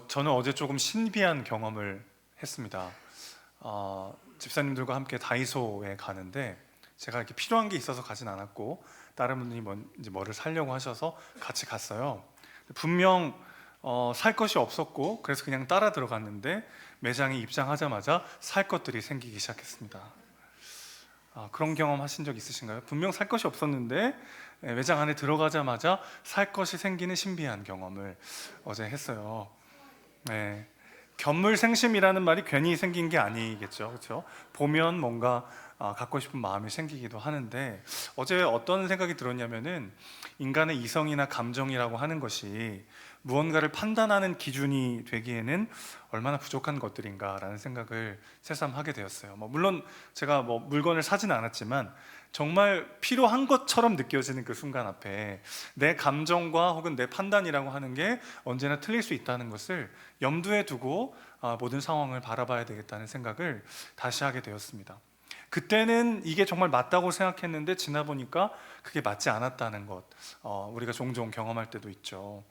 저는 어제 조금 신비한 경험을 했습니다. 집사님들과 함께 다이소에 가는데 제가 이렇게 필요한 게 있어서 가진 않았고 다른 분들이 이제 뭐를 사려고 하셔서 같이 갔어요. 분명 살 것이 없었고 그래서 그냥 따라 들어갔는데 매장에 입장하자마자 살 것들이 생기기 시작했습니다. 그런 경험 하신 적 있으신가요? 분명 살 것이 없었는데 매장 안에 들어가자마자 살 것이 생기는 신비한 경험을 어제 했어요. 네. 견물생심이라는 말이 괜히 생긴 게 아니겠죠, 그렇죠? 보면 뭔가 갖고 싶은 마음이 생기기도 하는데 어제 어떤 생각이 들었냐면은 인간의 이성이나 감정이라고 하는 것이 무언가를 판단하는 기준이 되기에는 얼마나 부족한 것들인가라는 생각을 새삼 하게 되었어요. 물론 제가 물건을 사지는 않았지만 정말 필요한 것처럼 느껴지는 그 순간 앞에 내 감정과 혹은 내 판단이라고 하는 게 언제나 틀릴 수 있다는 것을 염두에 두고 모든 상황을 바라봐야 되겠다는 생각을 다시 하게 되었습니다. 그때는 이게 정말 맞다고 생각했는데 지나 보니까 그게 맞지 않았다는 것, 우리가 종종 경험할 때도 있죠.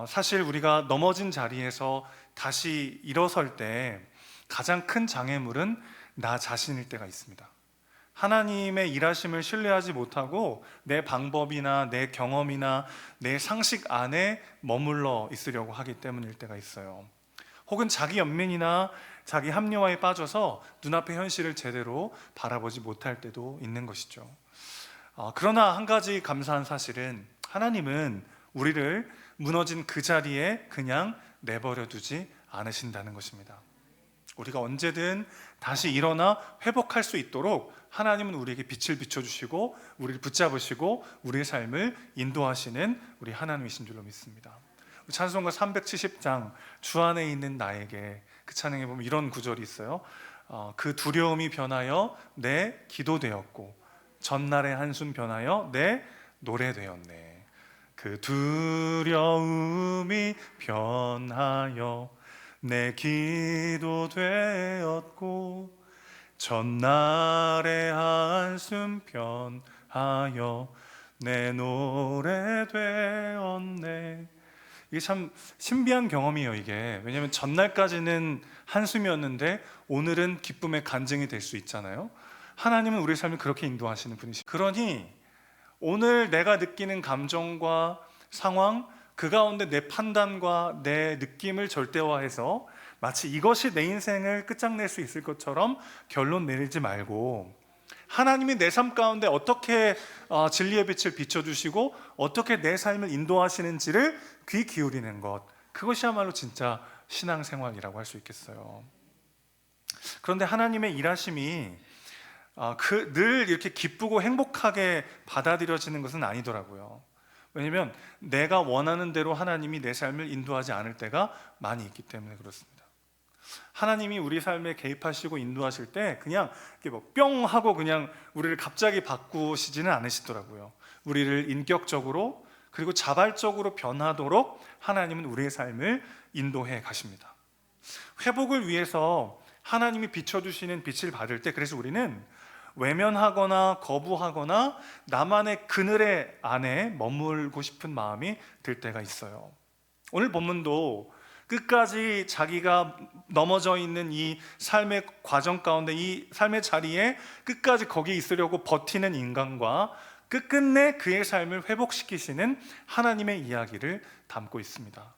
사실 우리가 넘어진 자리에서 다시 일어설 때 가장 큰 장애물은 나 자신일 때가 있습니다. 하나님의 일하심을 신뢰하지 못하고 내 방법이나 내 경험이나 내 상식 안에 머물러 있으려고 하기 때문일 때가 있어요. 혹은 자기 연민이나 자기 합리화에 빠져서 눈앞의 현실을 제대로 바라보지 못할 때도 있는 것이죠. 그러나 한 가지 감사한 사실은 하나님은 우리를 무너진 그 자리에 그냥 내버려 두지 않으신다는 것입니다. 우리가 언제든 다시 일어나 회복할 수 있도록 하나님은 우리에게 빛을 비춰주시고 우리를 붙잡으시고 우리의 삶을 인도하시는 우리 하나님이신 줄로 믿습니다. 찬송가 370장 주 안에 있는 나에게, 그 찬양에 보면 이런 구절이 있어요. 그 두려움이 변하여 내 기도 되었고 전날의 한숨 변하여 내 노래 되었네. 그 두려움이 변하여 내 기도 되었고 전날의 한숨 변하여 내 노래 되었네. 이게 참 신비한 경험이에요, 이게. 왜냐하면 전날까지는 한숨이었는데 오늘은 기쁨의 간증이 될 수 있잖아요. 하나님은 우리의 삶을 그렇게 인도하시는 분이시죠. 그러니 오늘 내가 느끼는 감정과 상황, 그 가운데 내 판단과 내 느낌을 절대화해서 마치 이것이 내 인생을 끝장낼 수 있을 것처럼 결론 내리지 말고 하나님이 내 삶 가운데 어떻게 진리의 빛을 비춰주시고 어떻게 내 삶을 인도하시는지를 귀 기울이는 것, 그것이야말로 진짜 신앙생활이라고 할 수 있겠어요. 그런데 하나님의 일하심이 늘 이렇게 기쁘고 행복하게 받아들여지는 것은 아니더라고요. 왜냐하면 내가 원하는 대로 하나님이 내 삶을 인도하지 않을 때가 많이 있기 때문에 그렇습니다. 하나님이 우리 삶에 개입하시고 인도하실 때 그냥 이렇게 뿅 하고 그냥 우리를 갑자기 바꾸시지는 않으시더라고요. 우리를 인격적으로 그리고 자발적으로 변하도록 하나님은 우리의 삶을 인도해 가십니다. 회복을 위해서 하나님이 비춰주시는 빛을 받을 때, 그래서 우리는 외면하거나 거부하거나 나만의 그늘의 안에 머물고 싶은 마음이 들 때가 있어요. 오늘 본문도 끝까지 자기가 넘어져 있는 이 삶의 과정 가운데, 이 삶의 자리에 끝까지 거기 있으려고 버티는 인간과 끝끝내 그의 삶을 회복시키시는 하나님의 이야기를 담고 있습니다.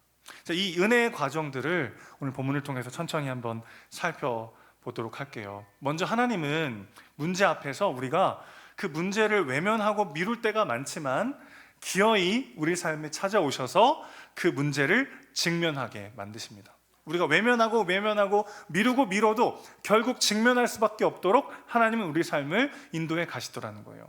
이 은혜의 과정들을 오늘 본문을 통해서 천천히 한번 살펴보도록 할게요. 먼저 하나님은 문제 앞에서 우리가 그 문제를 외면하고 미룰 때가 많지만 기어이 우리 삶에 찾아오셔서 그 문제를 직면하게 만드십니다. 우리가 외면하고 미루고 미뤄도 결국 직면할 수밖에 없도록 하나님은 우리 삶을 인도해 가시더라는 거예요.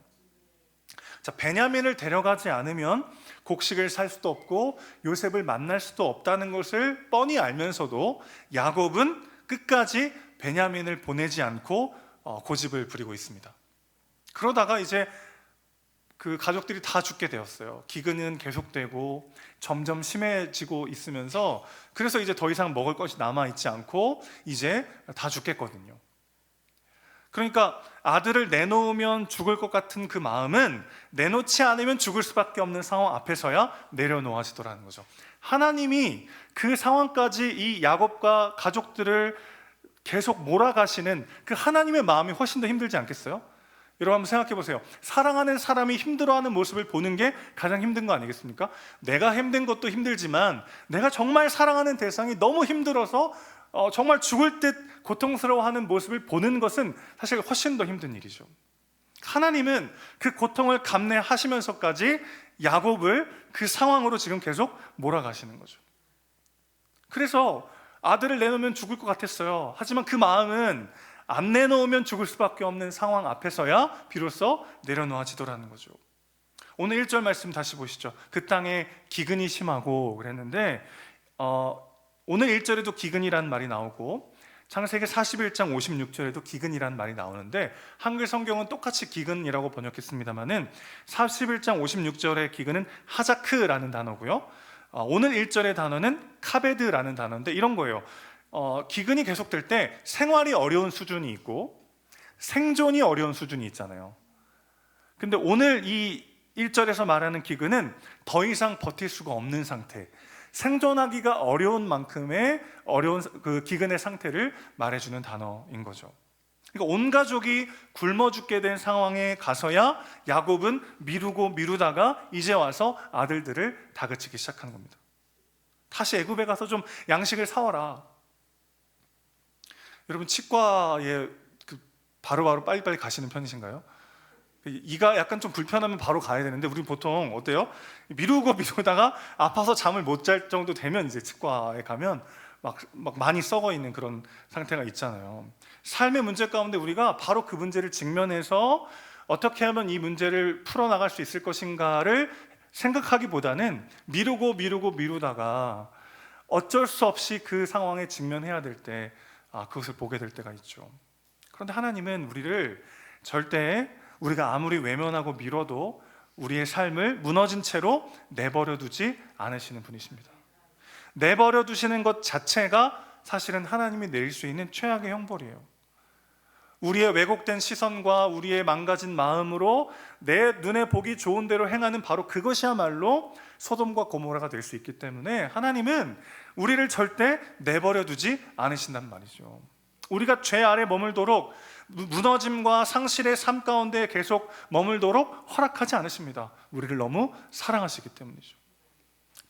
베냐민을 데려가지 않으면 곡식을 살 수도 없고 요셉을 만날 수도 없다는 것을 뻔히 알면서도 야곱은 끝까지 베냐민을 보내지 않고 고집을 부리고 있습니다. 그러다가 이제 그 가족들이 다 죽게 되었어요. 기근은 계속되고 점점 심해지고 있으면서 그래서 이제 더 이상 먹을 것이 남아있지 않고 이제 다 죽겠거든요. 그러니까 아들을 내놓으면 죽을 것 같은 그 마음은 내놓지 않으면 죽을 수밖에 없는 상황 앞에서야 내려놓아지더라는 거죠. 하나님이 그 상황까지 이 야곱과 가족들을 계속 몰아가시는 그 하나님의 마음이 훨씬 더 힘들지 않겠어요? 여러분 한번 생각해 보세요. 사랑하는 사람이 힘들어하는 모습을 보는 게 가장 힘든 거 아니겠습니까? 내가 힘든 것도 힘들지만 내가 정말 사랑하는 대상이 너무 힘들어서 정말 죽을 듯 고통스러워하는 모습을 보는 것은 사실 훨씬 더 힘든 일이죠. 하나님은 그 고통을 감내하시면서까지 야곱을 그 상황으로 지금 계속 몰아가시는 거죠. 그래서 아들을 내놓으면 죽을 것 같았어요. 하지만 그 마음은 안 내놓으면 죽을 수밖에 없는 상황 앞에서야 비로소 내려놓아지더라는 거죠. 오늘 1절 말씀 다시 보시죠. 그 땅에 기근이 심하고 그랬는데 오늘 1절에도 기근이라는 말이 나오고 창세기 41장 56절에도 기근이라는 말이 나오는데 한글 성경은 똑같이 기근이라고 번역했습니다마는 41장 56절의 기근은 하자크라는 단어고요. 오늘 1절의 단어는 카베드라는 단어인데 이런 거예요. 기근이 계속될 때 생활이 어려운 수준이 있고 생존이 어려운 수준이 있잖아요. 근데 오늘 이 1절에서 말하는 기근은 더 이상 버틸 수가 없는 상태, 생존하기가 어려운 만큼의 어려운 그 기근의 상태를 말해주는 단어인 거죠. 그러니까 온 가족이 굶어 죽게 된 상황에 가서야 야곱은 미루다가 이제 와서 아들들을 다그치기 시작하는 겁니다. 다시 애굽에 가서 좀 양식을 사와라. 여러분 치과에 바로바로 빨리빨리 가시는 편이신가요? 이가 약간 좀 불편하면 바로 가야 되는데 우리 보통 어때요? 미루다가 아파서 잠을 못 잘 정도 되면 이제 치과에 가면 막 많이 썩어 있는 그런 상태가 있잖아요. 삶의 문제 가운데 우리가 바로 그 문제를 직면해서 어떻게 하면 이 문제를 풀어나갈 수 있을 것인가를 생각하기보다는 미루다가 어쩔 수 없이 그 상황에 직면해야 될 때 그것을 보게 될 때가 있죠. 그런데 하나님은 우리를 절대 우리가 아무리 외면하고 미뤄도 우리의 삶을 무너진 채로 내버려 두지 않으시는 분이십니다. 내버려 두시는 것 자체가 사실은 하나님이 내릴 수 있는 최악의 형벌이에요. 우리의 왜곡된 시선과 우리의 망가진 마음으로 내 눈에 보기 좋은 대로 행하는 바로 그것이야말로 소돔과 고모라가 될 수 있기 때문에 하나님은 우리를 절대 내버려 두지 않으신단 말이죠. 우리가 죄 아래 머물도록 무너짐과 상실의 삶 가운데 계속 머물도록 허락하지 않으십니다. 우리를 너무 사랑하시기 때문이죠.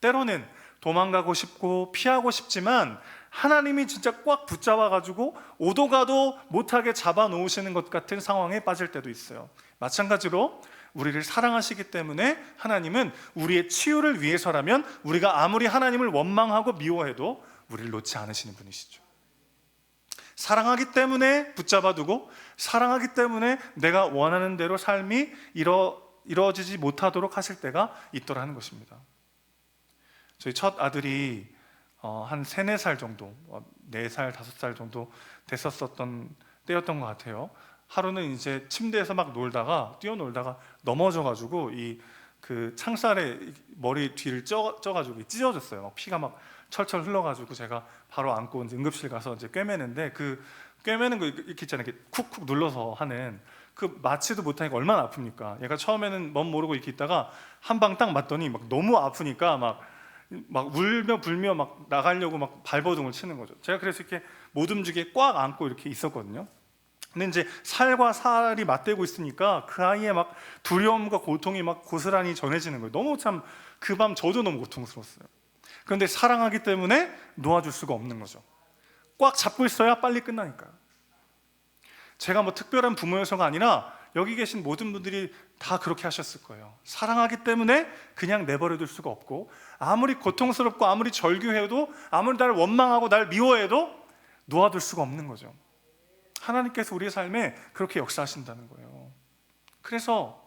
때로는 도망가고 싶고 피하고 싶지만 하나님이 진짜 꽉 붙잡아가지고 오도 가도 못하게 잡아놓으시는 것 같은 상황에 빠질 때도 있어요. 마찬가지로 우리를 사랑하시기 때문에 하나님은 우리의 치유를 위해서라면 우리가 아무리 하나님을 원망하고 미워해도 우리를 놓지 않으시는 분이시죠. 사랑하기 때문에 붙잡아두고 사랑하기 때문에 내가 원하는 대로 삶이 이루어지지 못하도록 하실 때가 있더라는 것입니다. 저희 첫 아들이 한 3, 4살 정도 4살, 5살 정도 됐었던 때였던 것 같아요. 하루는 이제 침대에서 막 뛰어놀다가 넘어져가지고 그 창살에 머리 뒤를 쪄가지고 찢어졌어요. 막 피가 막 철철 흘러가지고 제가 바로 안고 이제 응급실 가서 이제 꿰매는데 그 꿰매는 거 이렇게 있잖아요. 이렇게 쿡쿡 눌러서 하는 그 맞지도 못하니까 얼마나 아픕니까? 얘가 처음에는 멋 모르고 이렇게 있다가 한 방 딱 맞더니 막 너무 아프니까 막 울며 불며 막 나가려고 막 발버둥을 치는 거죠. 제가 그래서 이렇게 못 움직이게 꽉 안고 이렇게 있었거든요. 근데 이제 살과 살이 맞대고 있으니까 그 아이의 막 두려움과 고통이 막 고스란히 전해지는 거예요. 너무 참 그 밤 저도 너무 고통스러웠어요. 그런데 사랑하기 때문에 놓아줄 수가 없는 거죠. 꽉 잡고 있어야 빨리 끝나니까요. 제가 뭐 특별한 부모여서가 아니라 여기 계신 모든 분들이 다 그렇게 하셨을 거예요. 사랑하기 때문에 그냥 내버려둘 수가 없고 아무리 고통스럽고 아무리 절규해도 아무리 나를 원망하고 나를 미워해도 놓아둘 수가 없는 거죠. 하나님께서 우리의 삶에 그렇게 역사하신다는 거예요. 그래서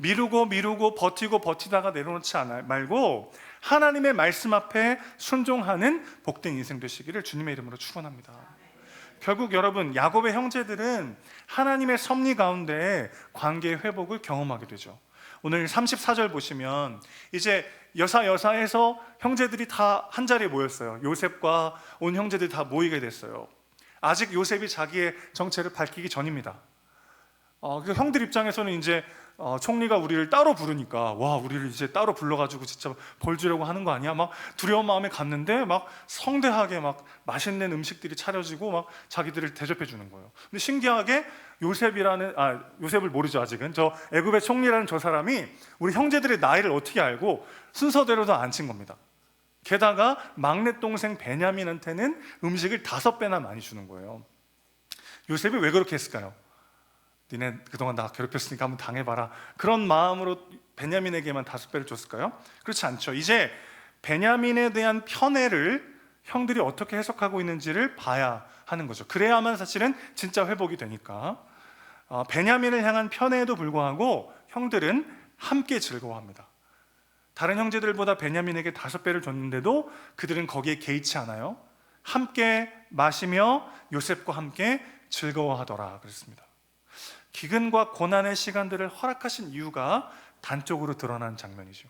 미루고 버티다가 내려놓지 말고 하나님의 말씀 앞에 순종하는 복된 인생 되시기를 주님의 이름으로 축원합니다. 결국 여러분 야곱의 형제들은 하나님의 섭리 가운데 관계의 회복을 경험하게 되죠. 오늘 34절 보시면 이제 여사에서 형제들이 다 한 자리에 모였어요. 요셉과 온 형제들이 다 모이게 됐어요. 아직 요셉이 자기의 정체를 밝히기 전입니다. 그 형들 입장에서는 이제 총리가 우리를 따로 부르니까 와, 우리를 이제 따로 불러가지고 진짜 벌 주려고 하는 거 아니야? 막 두려운 마음에 갔는데 막 성대하게 막 맛있는 음식들이 차려지고 막 자기들을 대접해 주는 거예요. 근데 신기하게 요셉을 모르죠 아직은. 저 애굽의 총리라는 저 사람이 우리 형제들의 나이를 어떻게 알고 순서대로도 안 친 겁니다. 게다가 막내 동생 베냐민한테는 음식을 5배나 많이 주는 거예요. 요셉이 왜 그렇게 했을까요? 니네 그동안 나 괴롭혔으니까 한번 당해봐라, 그런 마음으로 베냐민에게만 5배를 줬을까요? 그렇지 않죠. 이제 베냐민에 대한 편애를 형들이 어떻게 해석하고 있는지를 봐야 하는 거죠. 그래야만 사실은 진짜 회복이 되니까. 베냐민을 향한 편애에도 불구하고 형들은 함께 즐거워합니다. 다른 형제들보다 베냐민에게 5배를 줬는데도 그들은 거기에 개의치 않아요. 함께 마시며 요셉과 함께 즐거워하더라 그랬습니다. 기근과 고난의 시간들을 허락하신 이유가 단적으로 드러난 장면이죠.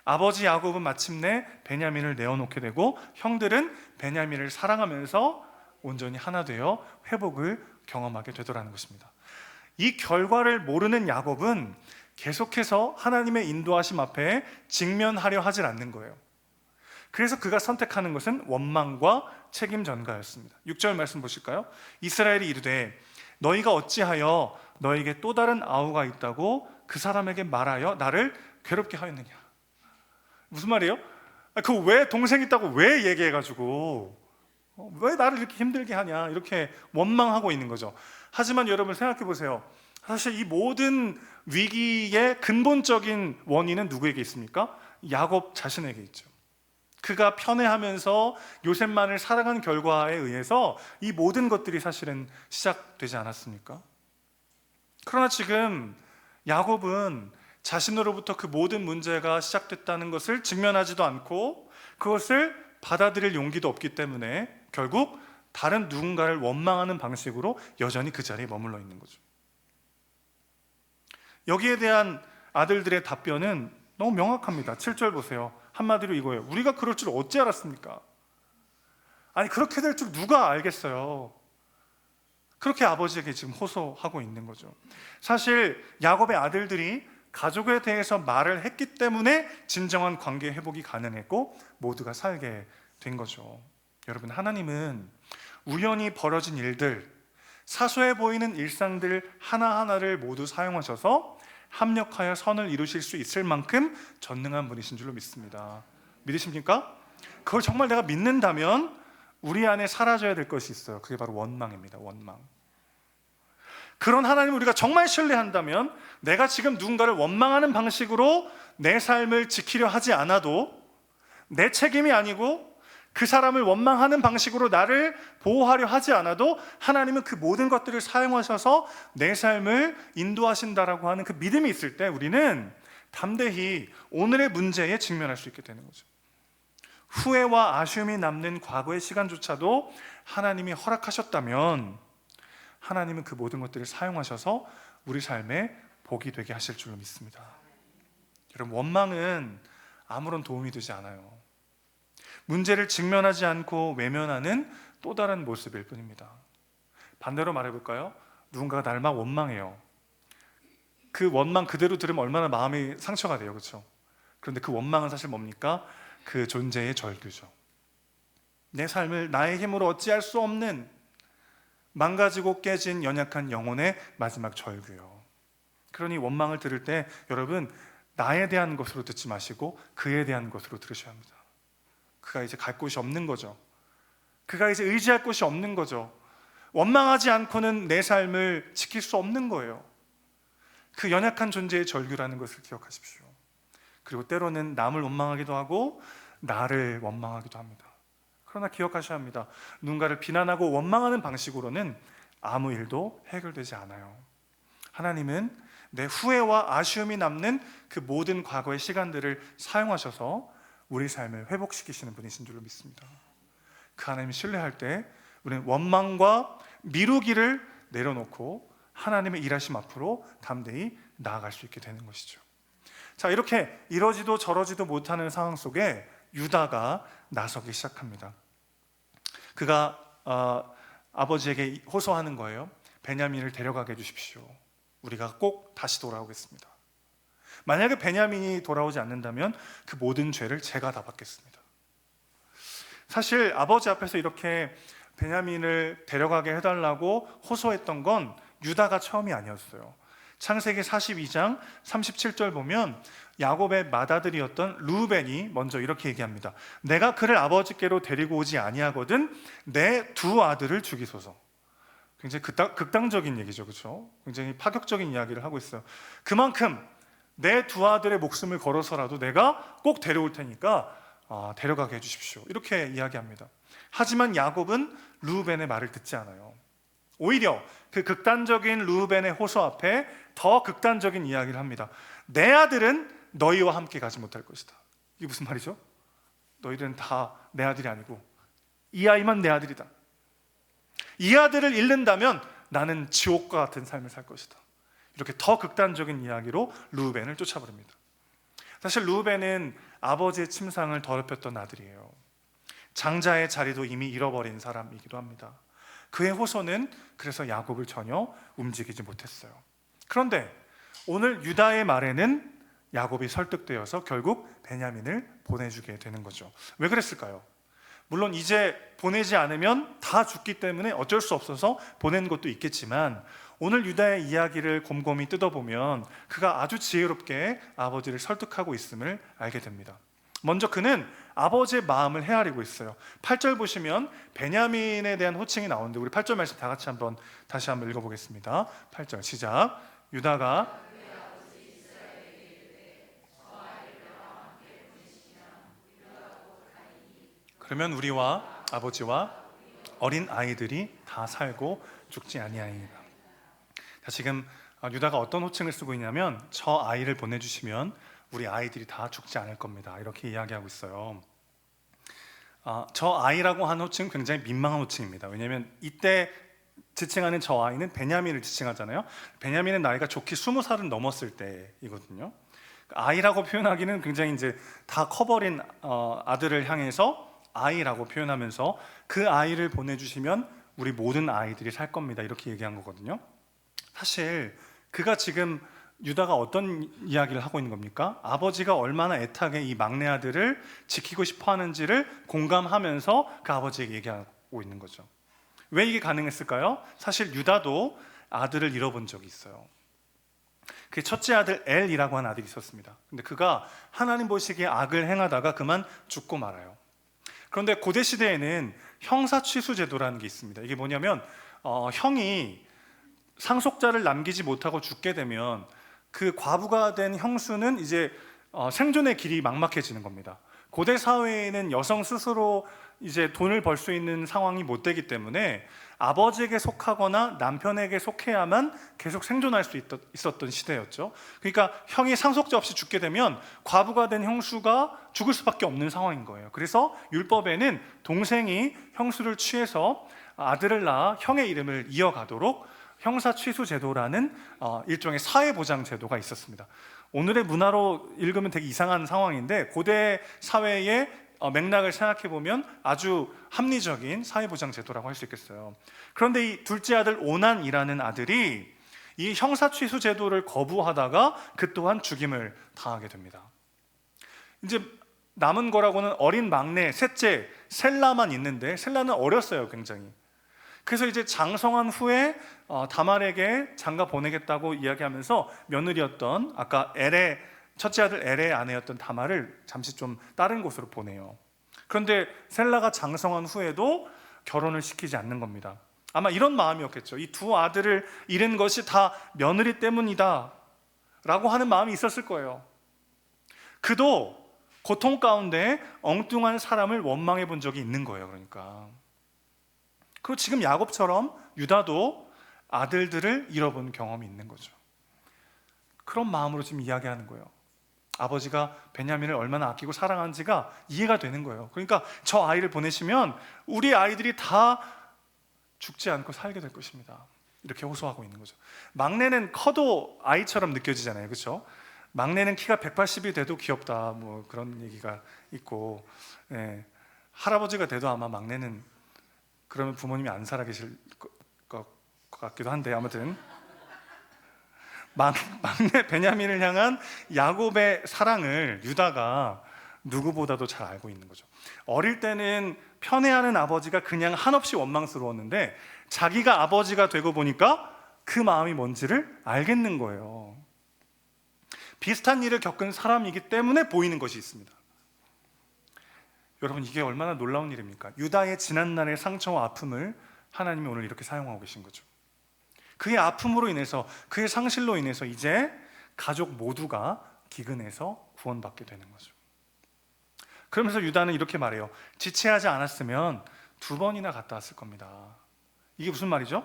아버지 야곱은 마침내 베냐민을 내어놓게 되고 형들은 베냐민을 사랑하면서 온전히 하나 되어 회복을 경험하게 되더라는 것입니다. 이 결과를 모르는 야곱은 계속해서 하나님의 인도하심 앞에 직면하려 하질 않는 거예요. 그래서 그가 선택하는 것은 원망과 책임 전가였습니다. 6절 말씀 보실까요? 이스라엘이 이르되 너희가 어찌하여 너에게 또 다른 아우가 있다고 그 사람에게 말하여 나를 괴롭게 하였느냐. 무슨 말이에요? 그 왜 동생 있다고 왜 얘기해가지고 왜 나를 이렇게 힘들게 하냐, 이렇게 원망하고 있는 거죠. 하지만 여러분 생각해 보세요. 사실 이 모든 위기의 근본적인 원인은 누구에게 있습니까? 야곱 자신에게 있죠. 그가 편애하면서 요셉만을 사랑한 결과에 의해서 이 모든 것들이 사실은 시작되지 않았습니까? 그러나 지금 야곱은 자신으로부터 그 모든 문제가 시작됐다는 것을 직면하지도 않고 그것을 받아들일 용기도 없기 때문에 결국 다른 누군가를 원망하는 방식으로 여전히 그 자리에 머물러 있는 거죠. 여기에 대한 아들들의 답변은 너무 명확합니다. 7절 보세요. 한마디로 이거예요. 우리가 그럴 줄 어찌 알았습니까? 아니, 그렇게 될 줄 누가 알겠어요? 그렇게 아버지에게 지금 호소하고 있는 거죠. 사실 야곱의 아들들이 가족에 대해서 말을 했기 때문에 진정한 관계 회복이 가능했고 모두가 살게 된 거죠. 여러분, 하나님은 우연히 벌어진 일들, 사소해 보이는 일상들 하나하나를 모두 사용하셔서 합력하여 선을 이루실 수 있을 만큼 전능한 분이신 줄로 믿습니다. 믿으십니까? 그걸 정말 내가 믿는다면 우리 안에 사라져야 될 것이 있어요. 그게 바로 원망입니다. 원망. 그런 하나님을 우리가 정말 신뢰한다면 내가 지금 누군가를 원망하는 방식으로 내 삶을 지키려 하지 않아도, 내 책임이 아니고 그 사람을 원망하는 방식으로 나를 보호하려 하지 않아도 하나님은 그 모든 것들을 사용하셔서 내 삶을 인도하신다라고 하는 그 믿음이 있을 때 우리는 담대히 오늘의 문제에 직면할 수 있게 되는 거죠. 후회와 아쉬움이 남는 과거의 시간조차도 하나님이 허락하셨다면 하나님은 그 모든 것들을 사용하셔서 우리 삶에 복이 되게 하실 줄로 믿습니다. 여러분, 원망은 아무런 도움이 되지 않아요. 문제를 직면하지 않고 외면하는 또 다른 모습일 뿐입니다. 반대로 말해볼까요? 누군가가 나를 막 원망해요. 그 원망 그대로 들으면 얼마나 마음이 상처가 돼요, 그렇죠? 그런데 그 원망은 사실 뭡니까? 그 존재의 절규죠. 내 삶을 나의 힘으로 어찌할 수 없는 망가지고 깨진 연약한 영혼의 마지막 절규요. 그러니 원망을 들을 때 여러분, 나에 대한 것으로 듣지 마시고 그에 대한 것으로 들으셔야 합니다. 그가 이제 갈 곳이 없는 거죠. 그가 이제 의지할 곳이 없는 거죠. 원망하지 않고는 내 삶을 지킬 수 없는 거예요. 그 연약한 존재의 절규라는 것을 기억하십시오. 그리고 때로는 남을 원망하기도 하고 나를 원망하기도 합니다. 그러나 기억하셔야 합니다. 누군가를 비난하고 원망하는 방식으로는 아무 일도 해결되지 않아요. 하나님은 내 후회와 아쉬움이 남는 그 모든 과거의 시간들을 사용하셔서 우리 삶을 회복시키시는 분이신 줄로 믿습니다. 그 하나님을 신뢰할 때 우리는 원망과 미루기를 내려놓고 하나님의 일하심 앞으로 담대히 나아갈 수 있게 되는 것이죠. 자, 이렇게 이러지도 저러지도 못하는 상황 속에 유다가 나서기 시작합니다. 그가 아버지에게 호소하는 거예요. 베냐민을 데려가게 해주십시오. 우리가 꼭 다시 돌아오겠습니다. 만약에 베냐민이 돌아오지 않는다면 그 모든 죄를 제가 다 받겠습니다. 사실 아버지 앞에서 이렇게 베냐민을 데려가게 해달라고 호소했던 건 유다가 처음이 아니었어요. 창세기 42장 37절 보면 야곱의 맏아들이었던 르우벤이 먼저 이렇게 얘기합니다. 내가 그를 아버지께로 데리고 오지 아니하거든 내 두 아들을 죽이소서. 굉장히 극단적인 얘기죠, 그렇죠? 굉장히 파격적인 이야기를 하고 있어요. 그만큼 내 두 아들의 목숨을 걸어서라도 내가 꼭 데려올 테니까 데려가게 해주십시오. 이렇게 이야기합니다. 하지만 야곱은 르우벤의 말을 듣지 않아요. 오히려 그 극단적인 르우벤의 호소 앞에 더 극단적인 이야기를 합니다. 내 아들은 너희와 함께 가지 못할 것이다. 이게 무슨 말이죠? 너희들은 다 내 아들이 아니고 이 아이만 내 아들이다. 이 아들을 잃는다면 나는 지옥과 같은 삶을 살 것이다. 이렇게 더 극단적인 이야기로 르우벤을 쫓아버립니다. 사실 르우벤은 아버지의 침상을 더럽혔던 아들이에요. 장자의 자리도 이미 잃어버린 사람이기도 합니다. 그의 호소는 그래서 야곱을 전혀 움직이지 못했어요. 그런데 오늘 유다의 말에는 야곱이 설득되어서 결국 베냐민을 보내주게 되는 거죠. 왜 그랬을까요? 물론 이제 보내지 않으면 다 죽기 때문에 어쩔 수 없어서 보낸 것도 있겠지만 오늘 유다의 이야기를 곰곰이 뜯어보면 그가 아주 지혜롭게 아버지를 설득하고 있음을 알게 됩니다. 먼저 그는 아버지의 마음을 헤아리고 있어요. 8절 보시면 베냐민에 대한 호칭이 나오는데 우리 8절 말씀 다 같이 다시 한번 읽어보겠습니다. 8절 시작. 유다가 그러면 우리와 아버지와 어린 아이들이 다 살고 죽지 아니하리이다. 지금 유다가 어떤 호칭을 쓰고 있냐면 저 아이를 보내주시면 우리 아이들이 다 죽지 않을 겁니다. 이렇게 이야기하고 있어요. 저 아이라고 하는 호칭은 굉장히 민망한 호칭입니다. 왜냐하면 이때 지칭하는 저 아이는 베냐민을 지칭하잖아요. 베냐민은 나이가 좋게 20살은 넘었을 때이거든요. 아이라고 표현하기는 굉장히 이제 다 커버린 아들을 향해서 아이라고 표현하면서 그 아이를 보내주시면 우리 모든 아이들이 살 겁니다. 이렇게 얘기한 거거든요. 사실 그가 지금 유다가 어떤 이야기를 하고 있는 겁니까? 아버지가 얼마나 애타게 이 막내 아들을 지키고 싶어 하는지를 공감하면서 그 아버지에게 얘기하고 있는 거죠. 왜 이게 가능했을까요? 사실 유다도 아들을 잃어본 적이 있어요. 그 첫째 아들 엘이라고 하는 아들이 있었습니다. 근데 그가 하나님 보시기에 악을 행하다가 그만 죽고 말아요. 그런데 고대 시대에는 형사취수 제도라는 게 있습니다. 이게 뭐냐면 형이 상속자를 남기지 못하고 죽게 되면 그 과부가 된 형수는 이제 생존의 길이 막막해지는 겁니다. 고대 사회에는 여성 스스로 이제 돈을 벌 수 있는 상황이 못 되기 때문에 아버지에게 속하거나 남편에게 속해야만 계속 생존할 수 있었던 시대였죠. 그러니까 형이 상속자 없이 죽게 되면 과부가 된 형수가 죽을 수밖에 없는 상황인 거예요. 그래서 율법에는 동생이 형수를 취해서 아들을 낳아 형의 이름을 이어가도록 형사취수 제도라는 일종의 사회보장 제도가 있었습니다. 오늘의 문화로 읽으면 되게 이상한 상황인데 고대 사회의 맥락을 생각해 보면 아주 합리적인 사회보장 제도라고 할 수 있겠어요. 그런데 이 둘째 아들 오난이라는 아들이 이 형사취수 제도를 거부하다가 그 또한 죽임을 당하게 됩니다. 이제 남은 거라고는 어린 막내 셋째 셀라만 있는데 셀라는 어렸어요, 굉장히. 그래서 이제 장성한 후에 다말에게 장가 보내겠다고 이야기하면서 며느리였던 아까 엘의 첫째 아들 엘의 아내였던 다말을 잠시 좀 다른 곳으로 보내요. 그런데 셀라가 장성한 후에도 결혼을 시키지 않는 겁니다. 아마 이런 마음이었겠죠. 이 두 아들을 잃은 것이 다 며느리 때문이다 라고 하는 마음이 있었을 거예요. 그도 고통 가운데 엉뚱한 사람을 원망해 본 적이 있는 거예요. 그러니까 그리고 지금 야곱처럼 유다도 아들들을 잃어본 경험이 있는 거죠. 그런 마음으로 지금 이야기하는 거예요. 아버지가 베냐민을 얼마나 아끼고 사랑하는지가 이해가 되는 거예요. 그러니까 저 아이를 보내시면 우리 아이들이 다 죽지 않고 살게 될 것입니다. 이렇게 호소하고 있는 거죠. 막내는 커도 아이처럼 느껴지잖아요, 그렇죠? 막내는 키가 180이 돼도 귀엽다, 뭐 그런 얘기가 있고, 할아버지가 돼도 아마 막내는 그러면 부모님이 안 살아계실 것 같기도 한데, 아무튼 막내 베냐민을 향한 야곱의 사랑을 유다가 누구보다도 잘 알고 있는 거죠. 어릴 때는 편애하는 아버지가 그냥 한없이 원망스러웠는데 자기가 아버지가 되고 보니까 그 마음이 뭔지를 알겠는 거예요. 비슷한 일을 겪은 사람이기 때문에 보이는 것이 있습니다. 여러분, 이게 얼마나 놀라운 일입니까? 유다의 지난날의 상처와 아픔을 하나님이 오늘 이렇게 사용하고 계신 거죠. 그의 아픔으로 인해서, 그의 상실로 인해서 이제 가족 모두가 기근에서 구원받게 되는 거죠. 그러면서 유다는 이렇게 말해요. 지체하지 않았으면 2번이나 갔다 왔을 겁니다. 이게 무슨 말이죠?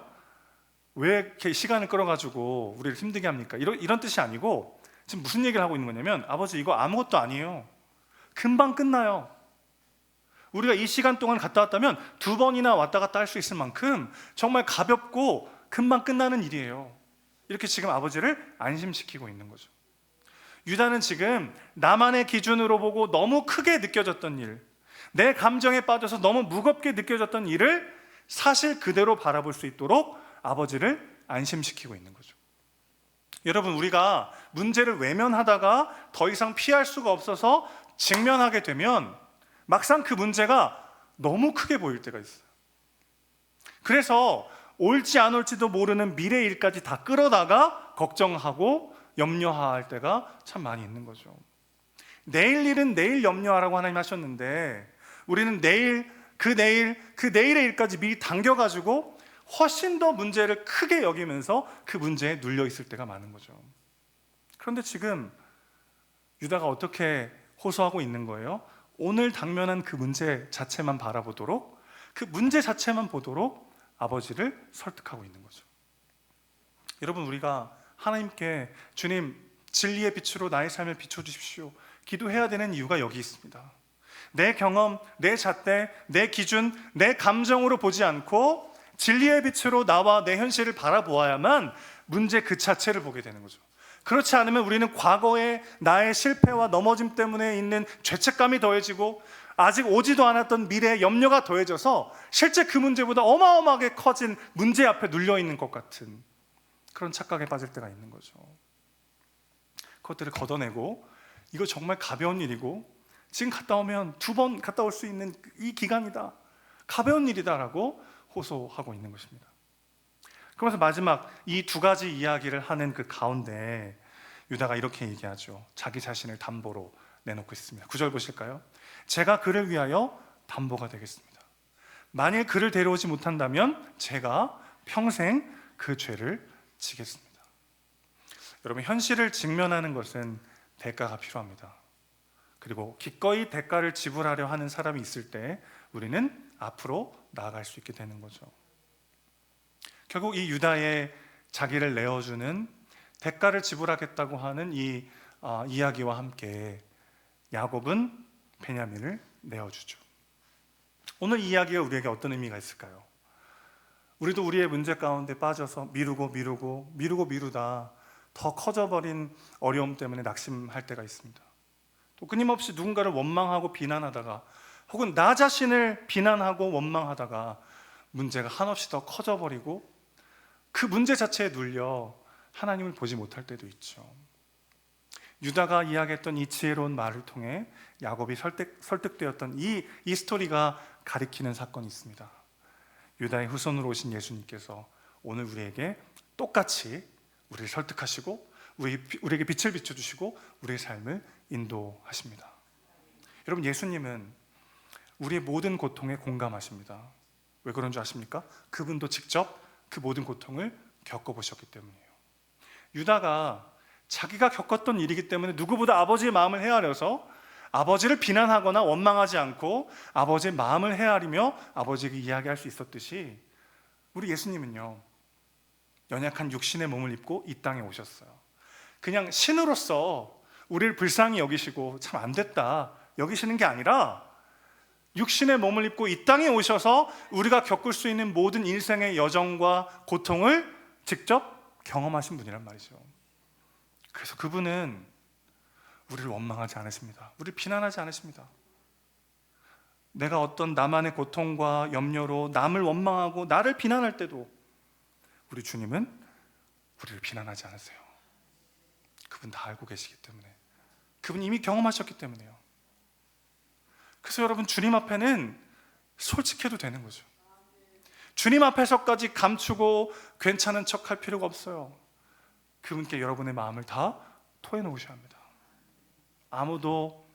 왜 이렇게 시간을 끌어가지고 우리를 힘들게 합니까? 이런 뜻이 아니고 지금 무슨 얘기를 하고 있는 거냐면, 아버지, 이거 아무것도 아니에요. 금방 끝나요. 우리가 이 시간 동안 갔다 왔다면 2번이나 왔다 갔다 할 수 있을 만큼 정말 가볍고 금방 끝나는 일이에요. 이렇게 지금 아버지를 안심시키고 있는 거죠. 유다는 지금 나만의 기준으로 보고 너무 크게 느껴졌던 일, 내 감정에 빠져서 너무 무겁게 느껴졌던 일을 사실 그대로 바라볼 수 있도록 아버지를 안심시키고 있는 거죠. 여러분, 우리가 문제를 외면하다가 더 이상 피할 수가 없어서 직면하게 되면 막상 그 문제가 너무 크게 보일 때가 있어요. 그래서 올지 안 올지도 모르는 미래 일까지 다 끌어다가 걱정하고 염려할 때가 참 많이 있는 거죠. 내일 일은 내일 염려하라고 하나님 하셨는데 우리는 그 내일의 일까지 미리 당겨가지고 훨씬 더 문제를 크게 여기면서 그 문제에 눌려 있을 때가 많은 거죠. 그런데 지금 유다가 어떻게 호소하고 있는 거예요? 오늘 당면한 그 문제 자체만 바라보도록, 그 문제 자체만 보도록 아버지를 설득하고 있는 거죠. 여러분, 우리가 하나님께 주님, 진리의 빛으로 나의 삶을 비춰주십시오 기도해야 되는 이유가 여기 있습니다. 내 경험, 내 잣대, 내 기준, 내 감정으로 보지 않고 진리의 빛으로 나와 내 현실을 바라보아야만 문제 그 자체를 보게 되는 거죠. 그렇지 않으면 우리는 과거의 나의 실패와 넘어짐 때문에 있는 죄책감이 더해지고 아직 오지도 않았던 미래의 염려가 더해져서 실제 그 문제보다 어마어마하게 커진 문제 앞에 눌려있는 것 같은 그런 착각에 빠질 때가 있는 거죠. 그것들을 걷어내고 이거 정말 가벼운 일이고 지금 갔다 오면 2번 갔다 올 수 있는 이 기간이다, 가벼운 일이다라고 호소하고 있는 것입니다. 그러면서 마지막 이 2가지 이야기를 하는 그 가운데 유다가 이렇게 얘기하죠. 자기 자신을 담보로 내놓고 있습니다. 9절 보실까요? 제가 그를 위하여 담보가 되겠습니다. 만일 그를 데려오지 못한다면 제가 평생 그 죄를 지겠습니다. 여러분, 현실을 직면하는 것은 대가가 필요합니다. 그리고 기꺼이 대가를 지불하려 하는 사람이 있을 때 우리는 앞으로 나아갈 수 있게 되는 거죠. 결국 이 유다의 자기를 내어주는, 대가를 지불하겠다고 하는 이 이야기와 함께 야곱은 베냐민을 내어주죠. 오늘 이 이야기가 우리에게 어떤 의미가 있을까요? 우리도 우리의 문제 가운데 빠져서 미루다 더 커져버린 어려움 때문에 낙심할 때가 있습니다. 또 끊임없이 누군가를 원망하고 비난하다가, 혹은 나 자신을 비난하고 원망하다가 문제가 한없이 더 커져버리고 그 문제 자체에 눌려 하나님을 보지 못할 때도 있죠. 유다가 이야기했던 이 지혜로운 말을 통해 야곱이 설득되었던 이 스토리가 가리키는 사건이 있습니다. 유다의 후손으로 오신 예수님께서 오늘 우리에게 똑같이 우리를 설득하시고 우리에게 빛을 비춰주시고 우리의 삶을 인도하십니다. 여러분, 예수님은 우리의 모든 고통에 공감하십니다. 왜 그런 줄 아십니까? 그분도 직접 그 모든 고통을 겪어보셨기 때문이에요. 유다가 자기가 겪었던 일이기 때문에 누구보다 아버지의 마음을 헤아려서 아버지를 비난하거나 원망하지 않고 아버지의 마음을 헤아리며 아버지에게 이야기할 수 있었듯이 우리 예수님은요, 연약한 육신의 몸을 입고 이 땅에 오셨어요. 그냥 신으로서 우리를 불쌍히 여기시고 참 안 됐다 여기시는 게 아니라 육신의 몸을 입고 이 땅에 오셔서 우리가 겪을 수 있는 모든 인생의 여정과 고통을 직접 경험하신 분이란 말이죠. 그래서 그분은 우리를 원망하지 않으십니다. 우리를 비난하지 않으십니다. 내가 어떤 나만의 고통과 염려로 남을 원망하고 나를 비난할 때도 우리 주님은 우리를 비난하지 않으세요. 그분 다 알고 계시기 때문에, 그분 이미 경험하셨기 때문에요. 그래서 여러분, 주님 앞에는 솔직해도 되는 거죠. 주님 앞에서까지 감추고 괜찮은 척 할 필요가 없어요. 그분께 여러분의 마음을 다 토해놓으셔야 합니다. 아무도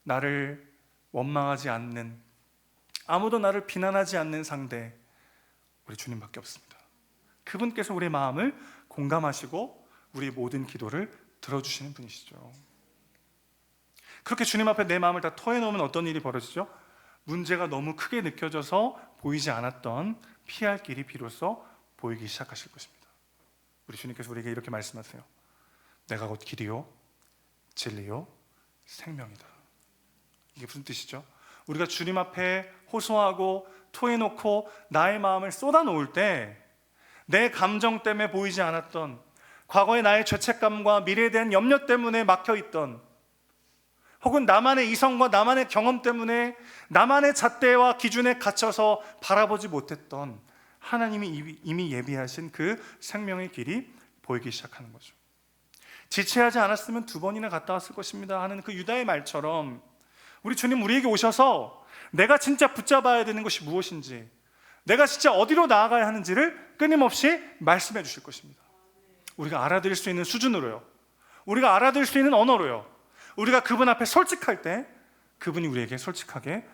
나를 원망하지 않는, 아무도 나를 비난하지 않는 상대, 우리 주님밖에 없습니다. 그분께서 우리의 마음을 공감하시고 우리 모든 기도를 들어주시는 분이시죠. 그렇게 주님 앞에 내 마음을 다 토해놓으면 어떤 일이 벌어지죠? 문제가 너무 크게 느껴져서 보이지 않았던 피할 길이 비로소 보이기 시작하실 것입니다. 우리 주님께서 우리에게 이렇게 말씀하세요. 내가 곧 길이요 진리요 생명이다. 이게 무슨 뜻이죠? 우리가 주님 앞에 호소하고 토해놓고 나의 마음을 쏟아놓을 때 내 감정 때문에 보이지 않았던, 과거의 나의 죄책감과 미래에 대한 염려 때문에 막혀있던, 혹은 나만의 이성과 나만의 경험 때문에 나만의 잣대와 기준에 갇혀서 바라보지 못했던 하나님이 이미 예비하신 그 생명의 길이 보이기 시작하는 거죠. 지체하지 않았으면 2번이나 갔다 왔을 것입니다 하는 그 유다의 말처럼 우리 주님 우리에게 오셔서 내가 진짜 붙잡아야 되는 것이 무엇인지, 내가 진짜 어디로 나아가야 하는지를 끊임없이 말씀해 주실 것입니다. 우리가 알아들을 수 있는 수준으로요, 우리가 알아들을 수 있는 언어로요, 우리가 그분 앞에 솔직할 때 그분이 우리에게 솔직하게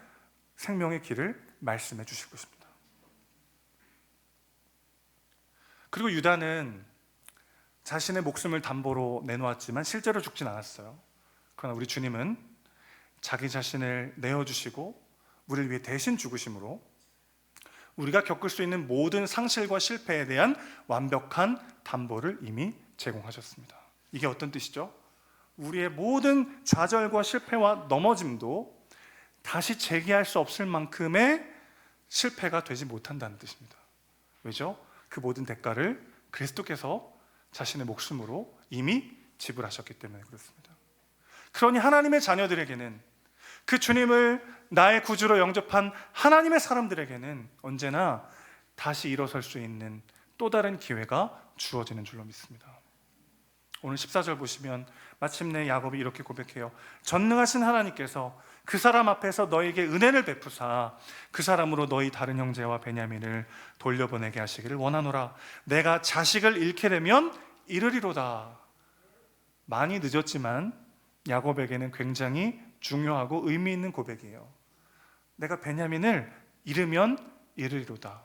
생명의 길을 말씀해 주실 것입니다. 그리고 유다는 자신의 목숨을 담보로 내놓았지만 실제로 죽진 않았어요. 그러나 우리 주님은 자기 자신을 내어주시고 우리를 위해 대신 죽으심으로 우리가 겪을 수 있는 모든 상실과 실패에 대한 완벽한 담보를 이미 제공하셨습니다. 이게 어떤 뜻이죠? 우리의 모든 좌절과 실패와 넘어짐도 다시 재기할 수 없을 만큼의 실패가 되지 못한다는 뜻입니다. 왜죠? 그 모든 대가를 그리스도께서 자신의 목숨으로 이미 지불하셨기 때문에 그렇습니다. 그러니 하나님의 자녀들에게는, 그 주님을 나의 구주로 영접한 하나님의 사람들에게는 언제나 다시 일어설 수 있는 또 다른 기회가 주어지는 줄로 믿습니다. 오늘 14절 보시면 마침내 야곱이 이렇게 고백해요. 전능하신 하나님께서 그 사람 앞에서 너에게 은혜를 베푸사 그 사람으로 너희 다른 형제와 베냐민을 돌려보내게 하시기를 원하노라. 내가 자식을 잃게 되면 이르리로다. 많이 늦었지만 야곱에게는 굉장히 중요하고 의미 있는 고백이에요. 내가 베냐민을 잃으면 이르리로다.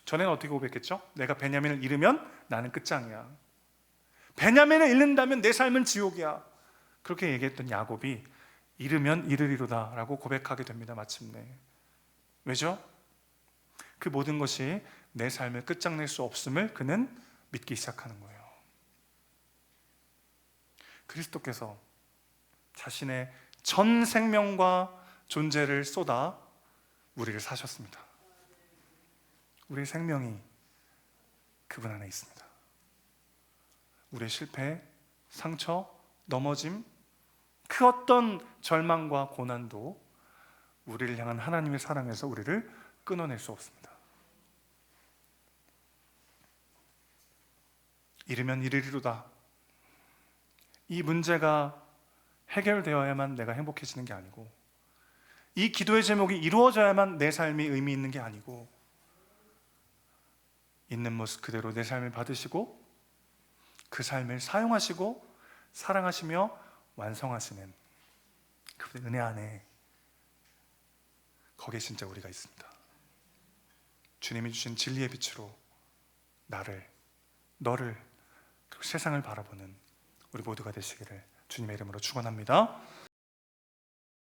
전에는 어떻게 고백했죠? 내가 베냐민을 잃으면 나는 끝장이야. 베냐민을 잃는다면 내 삶은 지옥이야. 그렇게 얘기했던 야곱이 잃으면 이르리로다 라고 고백하게 됩니다. 마침내. 왜죠? 그 모든 것이 내 삶을 끝장낼 수 없음을 그는 믿기 시작하는 거예요. 그리스도께서 자신의 전 생명과 존재를 쏟아 우리를 사셨습니다. 우리의 생명이 그분 안에 있습니다. 우리의 실패, 상처, 넘어짐, 그 어떤 절망과 고난도 우리를 향한 하나님의 사랑에서 우리를 끊어낼 수 없습니다. 이르면 이르리로다. 이 문제가 해결되어야만 내가 행복해지는 게 아니고, 이 기도의 제목이 이루어져야만 내 삶이 의미 있는 게 아니고, 있는 모습 그대로 내 삶을 받으시고 그 삶을 사용하시고 사랑하시며 완성하시는 그분의 은혜 안에, 거기에 진짜 우리가 있습니다. 주님이 주신 진리의 빛으로 나를, 너를, 그리고 세상을 바라보는 우리 모두가 되시기를 주님의 이름으로 축원합니다.